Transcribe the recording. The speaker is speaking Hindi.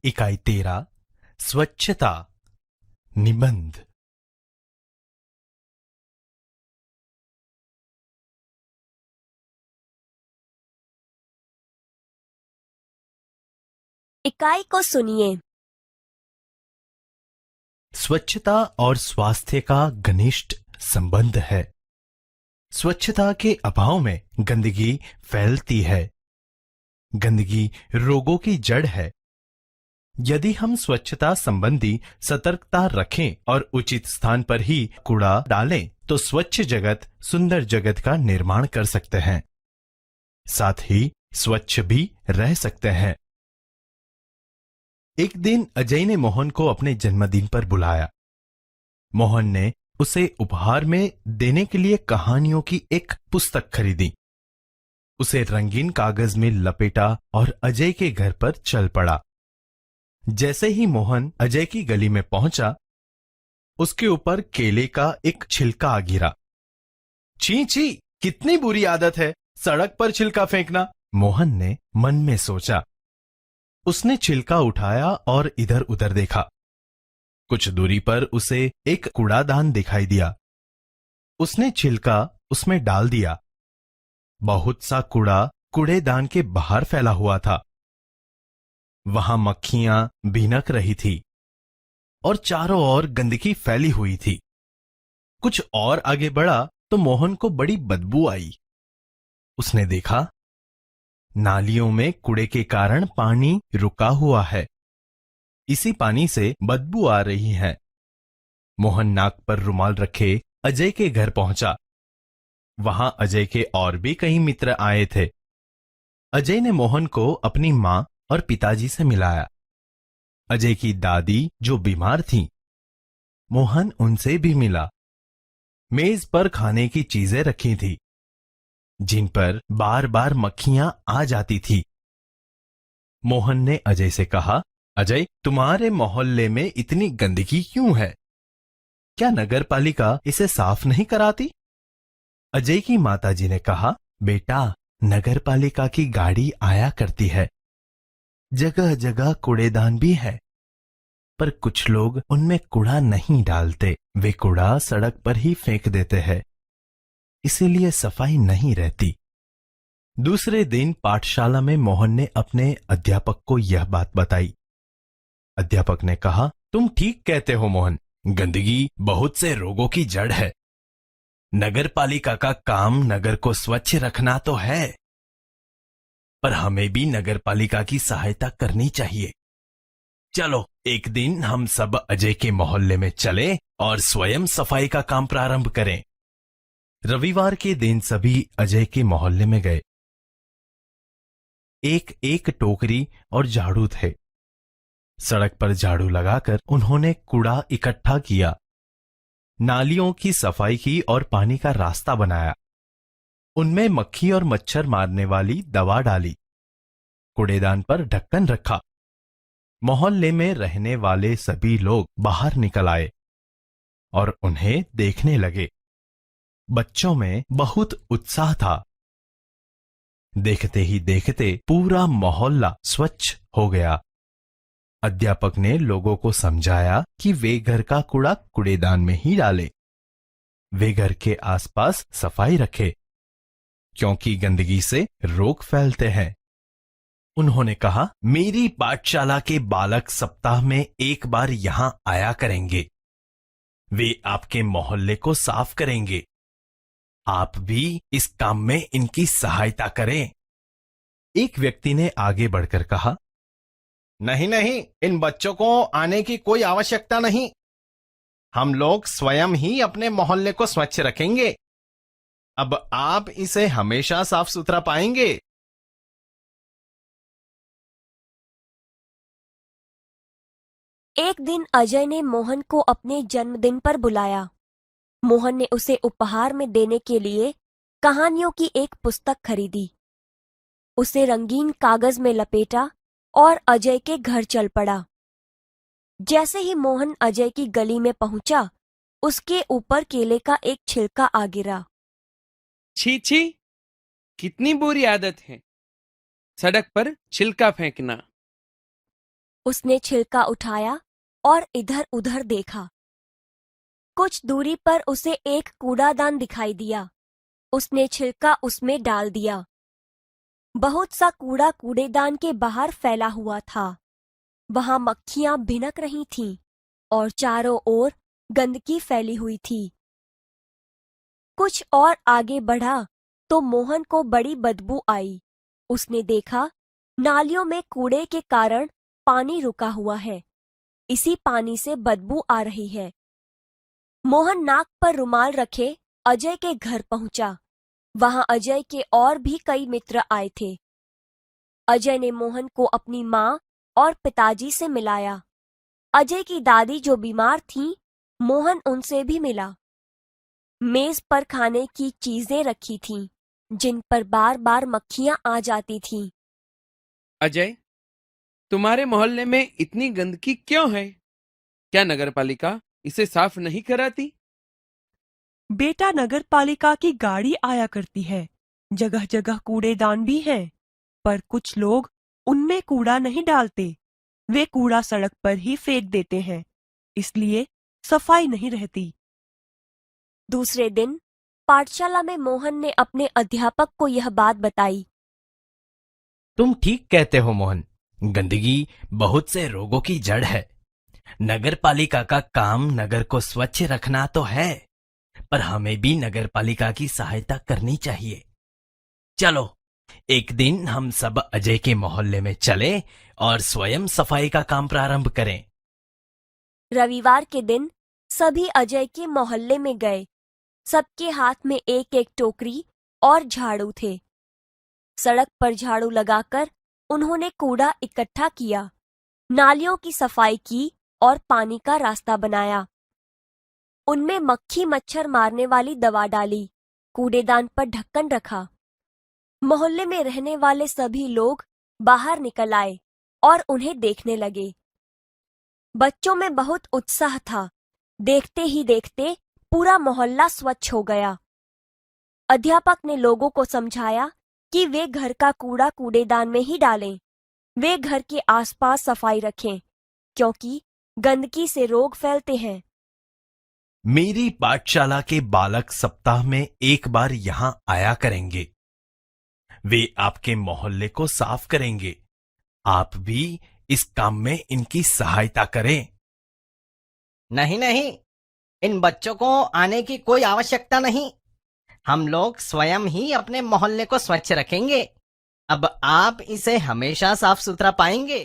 इकाई 13 स्वच्छता निबंध। इकाई को सुनिए। स्वच्छता और स्वास्थ्य का घनिष्ठ संबंध है। स्वच्छता के अभाव में गंदगी फैलती है। गंदगी रोगों की जड़ है। यदि हम स्वच्छता संबंधी सतर्कता रखें और उचित स्थान पर ही कूड़ा डालें, तो स्वच्छ जगत सुंदर जगत का निर्माण कर सकते हैं। साथ ही स्वच्छ भी रह सकते हैं। एक दिन अजय ने मोहन को अपने जन्मदिन पर बुलाया। मोहन ने उसे उपहार में देने के लिए कहानियों की एक पुस्तक खरीदी। उसे रंगीन कागज में लपेटा और अजय के घर पर चल पड़ा। जैसे ही मोहन अजय की गली में पहुंचा, उसके ऊपर केले का एक छिलका आ गिरा। छी छी, कितनी बुरी आदत है सड़क पर छिलका फेंकना, मोहन ने मन में सोचा। उसने छिलका उठाया और इधर उधर देखा। कुछ दूरी पर उसे एक कूड़ादान दिखाई दिया। उसने छिलका उसमें डाल दिया। बहुत सा कूड़ा कूड़ेदान के बाहर फैला हुआ था। वहां मक्खियां भिनक रही थी और चारों ओर गंदगी फैली हुई थी। कुछ और आगे बढ़ा तो मोहन को बड़ी बदबू आई। उसने देखा, नालियों में कूड़े के कारण पानी रुका हुआ है। इसी पानी से बदबू आ रही है। मोहन नाक पर रुमाल रखे अजय के घर पहुंचा। वहां अजय के और भी कई मित्र आए थे। अजय ने मोहन को अपनी मां और पिताजी से मिलाया। अजय की दादी जो बीमार थीं, मोहन उनसे भी मिला। मेज पर खाने की चीजें रखी थी, जिन पर बार बार मक्खियां आ जाती थी। मोहन ने अजय से कहा, अजय, तुम्हारे मोहल्ले में इतनी गंदगी क्यों है? क्या नगर पालिका इसे साफ नहीं कराती? अजय की माताजी ने कहा, बेटा, नगर पालिका की गाड़ी आया करती है। जगह जगह कूड़ेदान भी है, पर कुछ लोग उनमें कूड़ा नहीं डालते। वे कूड़ा सड़क पर ही फेंक देते हैं। इसीलिए सफाई नहीं रहती। दूसरे दिन पाठशाला में मोहन ने अपने अध्यापक को यह बात बताई। अध्यापक ने कहा, तुम ठीक कहते हो मोहन, गंदगी बहुत से रोगों की जड़ है। नगर पालिका का काम नगर को स्वच्छ रखना तो है, पर हमें भी नगर पालिका की सहायता करनी चाहिए। चलो एक दिन हम सब अजय के मोहल्ले में चलें और स्वयं सफाई का काम प्रारंभ करें। रविवार के दिन सभी अजय के मोहल्ले में गए। एक एक टोकरी और झाड़ू थे। सड़क पर झाड़ू लगाकर उन्होंने कूड़ा इकट्ठा किया, नालियों की सफाई की और पानी का रास्ता बनाया। उनमें मक्खी और मच्छर मारने वाली दवा डाली। कूड़ेदान पर ढक्कन रखा। मोहल्ले में रहने वाले सभी लोग बाहर निकल आए और उन्हें देखने लगे। बच्चों में बहुत उत्साह था। देखते ही देखते पूरा मोहल्ला स्वच्छ हो गया। अध्यापक ने लोगों को समझाया कि वे घर का कूड़ा कूड़ेदान में ही डालें। वे घर के आसपास सफाई रखें, क्योंकि गंदगी से रोग फैलते हैं। उन्होंने कहा, मेरी पाठशाला के बालक सप्ताह में एक बार यहां आया करेंगे। वे आपके मोहल्ले को साफ करेंगे। आप भी इस काम में इनकी सहायता करें। एक व्यक्ति ने आगे बढ़कर कहा, नहीं नहीं, इन बच्चों को आने की कोई आवश्यकता नहीं। हम लोग स्वयं ही अपने मोहल्ले को स्वच्छ रखेंगे। अब आप इसे हमेशा साफ सुथरा पाएंगे। एक दिन अजय ने मोहन को अपने जन्मदिन पर बुलाया। मोहन ने उसे उपहार में देने के लिए कहानियों की एक पुस्तक खरीदी। उसे रंगीन कागज में लपेटा और अजय के घर चल पड़ा। जैसे ही मोहन अजय की गली में पहुंचा, उसके ऊपर केले का एक छिलका आ गिरा। छी छी, कितनी बुरी आदत है सड़क पर छिलका फेंकना। उसने छिलका उठाया और इधर उधर देखा। कुछ दूरी पर उसे एक कूड़ादान दिखाई दिया। उसने छिलका उसमें डाल दिया। बहुत सा कूड़ा कूड़ेदान के बाहर फैला हुआ था। वहां मक्खियां भिनक रही थीं और चारों ओर गंदगी फैली हुई थी। कुछ और आगे बढ़ा तो मोहन को बड़ी बदबू आई। उसने देखा नालियों में कूड़े के कारण पानी रुका हुआ है। इसी पानी से बदबू आ रही है। मोहन नाक पर रुमाल रखे अजय के घर पहुंचा। वहां अजय के और भी कई मित्र आए थे। अजय ने मोहन को अपनी मां और पिताजी से मिलाया। अजय की दादी जो बीमार थीं, मोहन उनसे भी मिला। मेज पर खाने की चीजें रखी थीं, जिन पर बार बार मक्खियां आ जाती थीं। अजय, तुम्हारे मोहल्ले में इतनी गंदगी क्यों है? क्या नगरपालिका इसे साफ नहीं कराती? बेटा, नगर पालिका की गाड़ी आया करती है। जगह जगह कूड़ेदान भी हैं, पर कुछ लोग उनमें कूड़ा नहीं डालते। वे कूड़ा सड़क पर ही फेंक देते हैं, इसलिए सफाई नहीं रहती। दूसरे दिन पाठशाला में मोहन ने अपने अध्यापक को यह बात बताई। तुम ठीक कहते हो मोहन, गंदगी बहुत से रोगों की जड़ है। नगर पालिका का काम नगर को स्वच्छ रखना तो है, पर हमें भी नगर पालिका की सहायता करनी चाहिए। चलो एक दिन हम सब अजय के मोहल्ले में चलें और स्वयं सफाई का काम प्रारंभ करें। रविवार के दिन सभी अजय के मोहल्ले में गए। सबके हाथ में एक एक टोकरी और झाड़ू थे। सड़क पर झाड़ू लगाकर उन्होंने कूड़ा इकट्ठा किया, नालियों की सफाई की और पानी का रास्ता बनाया। उनमें मक्खी मच्छर मारने वाली दवा डाली, कूड़ेदान पर ढक्कन रखा। मोहल्ले में रहने वाले सभी लोग बाहर निकल आए और उन्हें देखने लगे। बच्चों में बहुत उत्साह था। देखते ही देखते पूरा मोहल्ला स्वच्छ हो गया। अध्यापक ने लोगों को समझाया कि वे घर का कूड़ा कूड़ेदान में ही डालें। वे घर के आसपास सफाई रखें, क्योंकि गंदगी से रोग फैलते हैं। मेरी पाठशाला के बालक सप्ताह में एक बार यहां आया करेंगे। वे आपके मोहल्ले को साफ करेंगे। आप भी इस काम में इनकी सहायता करें। नहीं नहीं, इन बच्चों को आने की कोई आवश्यकता नहीं। हम लोग स्वयं ही अपने मोहल्ले को स्वच्छ रखेंगे। अब आप इसे हमेशा साफ सुथरा पाएंगे।